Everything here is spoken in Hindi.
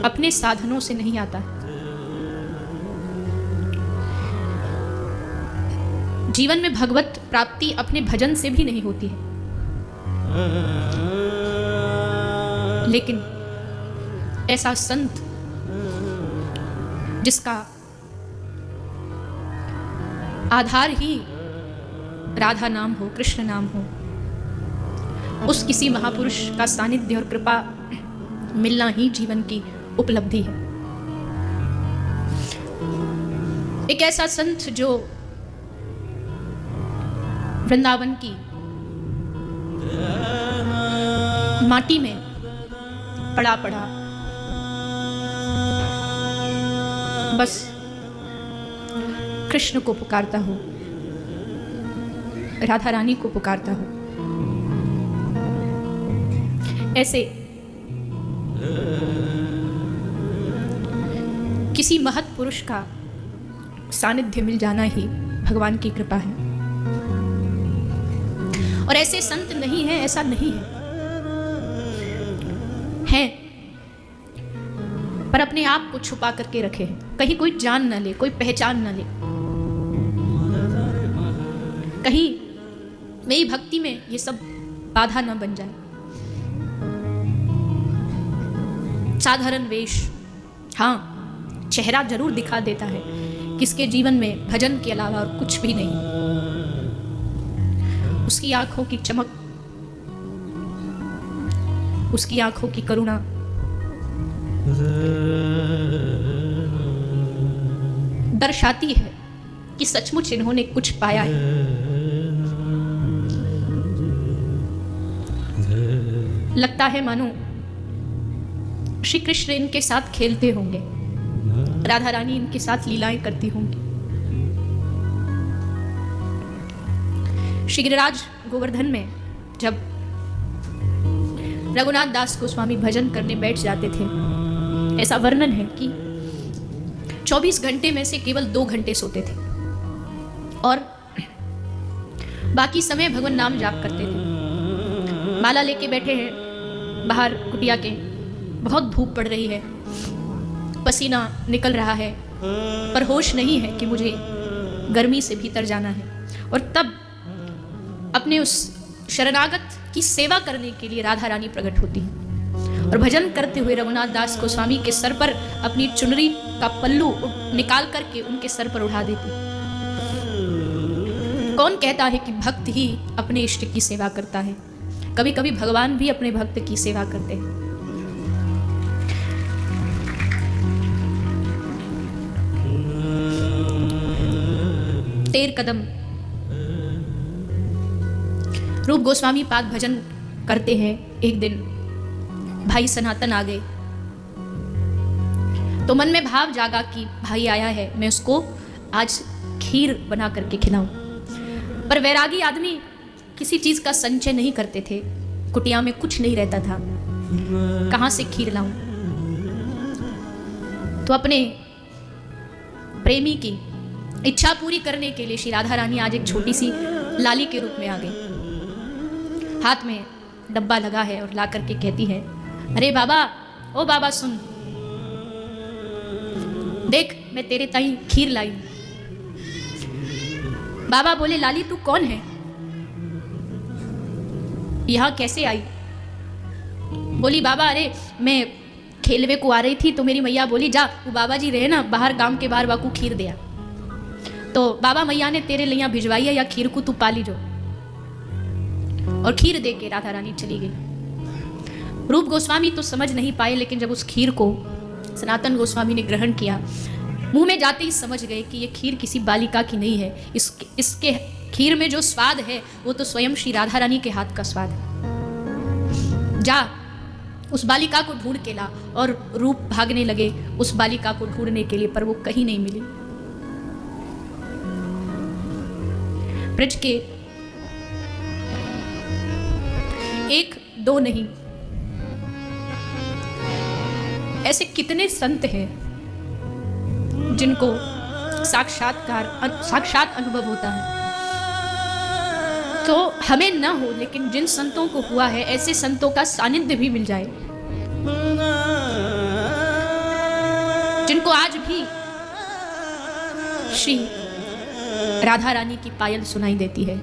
अपने साधनों से नहीं आता है। जीवन में भगवत प्राप्ति अपने भजन से भी नहीं होती है, लेकिन ऐसा संत जिसका आधार ही राधा नाम हो, कृष्ण नाम हो, उस किसी महापुरुष का सानिध्य और कृपा मिलना ही जीवन की उपलब्धि है। एक ऐसा संत जो वृंदावन की माटी में पड़ा पड़ा बस कृष्ण को पुकारता हो, राधा रानी को पुकारता हो, ऐसे किसी महत् पुरुष का सानिध्य मिल जाना ही भगवान की कृपा है। और ऐसे संत नहीं है, ऐसा नहीं है, हैं पर अपने आप को छुपा करके रखे हैं, कहीं कोई जान ना ले, कोई पहचान ना ले, कहीं मेरी भक्ति में ये सब बाधा ना बन जाए। साधारण वेश, हाँ चेहरा जरूर दिखा देता है किसके जीवन में भजन के अलावा और कुछ भी नहीं। उसकी आंखों की चमक, उसकी आंखों की करुणा दर्शाती है कि सचमुच इन्होंने कुछ पाया है। लगता है मानो श्री कृष्ण इनके साथ खेलते होंगे, राधा रानी इनके साथ लीलाएं करती होंगी। श्री गिरिराज गोवर्धन में जब रघुनाथ दास गोस्वामी भजन करने बैठ जाते थे, ऐसा वर्णन है कि 24 घंटे में से केवल 2 घंटे सोते थे और बाकी समय भगवान नाम जाप करते थे। माला लेके बैठे हैं बाहर कुटिया के, बहुत धूप पड़ रही है, पसीना निकल रहा है, पर होश नहीं है कि मुझे गर्मी से भीतर जाना है। और तब अपने उस शरणागत की सेवा करने के लिए राधा रानी प्रकट होती है और भजन करते हुए रघुनाथ दास गोस्वामी के सर पर अपनी चुनरी का पल्लू निकाल करके उनके सर पर उड़ा देती। कौन कहता है कि भक्त ही अपने इष्ट की सेवा करता है? कभी कभी भगवान भी अपने भक्त की सेवा करते हैं। तेर कदम रूप गोस्वामी पाद भजन करते हैं। एक दिन भाई सनातन आ गए तो मन में भाव जागा कि भाई आया है, मैं उसको आज खीर बना करके खिलाऊं। पर वैरागी आदमी किसी चीज का संचय नहीं करते थे, कुटिया में कुछ नहीं रहता था, कहां से खीर लाऊं? तो अपने प्रेमी की इच्छा पूरी करने के लिए श्री राधा रानी आज एक छोटी सी लाली के रूप में आ गई। हाथ में डब्बा लगा है और ला करके कहती है, अरे बाबा, ओ बाबा सुन, देख मैं तेरे ताई खीर लाई। बाबा बोले, लाली तू कौन है, यहां कैसे आई? बोली, बाबा अरे मैं खेलवे को आ रही थी तो मेरी मैया बोली जा वो बाबा जी रहे ना बाहर, गांव के बाहर, वाकू खीर दिया, तो बाबा मैया ने तेरे लिए भिजवाई है, या खीर को तू पाली जो। और खीर दे के राधा रानी चली गई। रूप गोस्वामी तो समझ नहीं पाए, लेकिन जब उस खीर को सनातन गोस्वामी ने ग्रहण किया, मुंह में जाते ही समझ गए कि ये खीर किसी बालिका की नहीं है। इसके खीर में जो स्वाद है वो तो स्वयं श्री राधा रानी के हाथ का स्वाद है। जा उस बालिका को ढूंढ के ला। और रूप भागने लगे उस बालिका को ढूंढने के लिए, पर वो कहीं नहीं मिली। ब्रज के 1 2 नहीं, ऐसे कितने संत हैं जिनको साक्षात अनुभव होता है। तो हमें न हो, लेकिन जिन संतों को हुआ है, ऐसे संतों का सानिध्य भी मिल जाए जिनको आज भी श्री राधा रानी की पायल सुनाई देती है।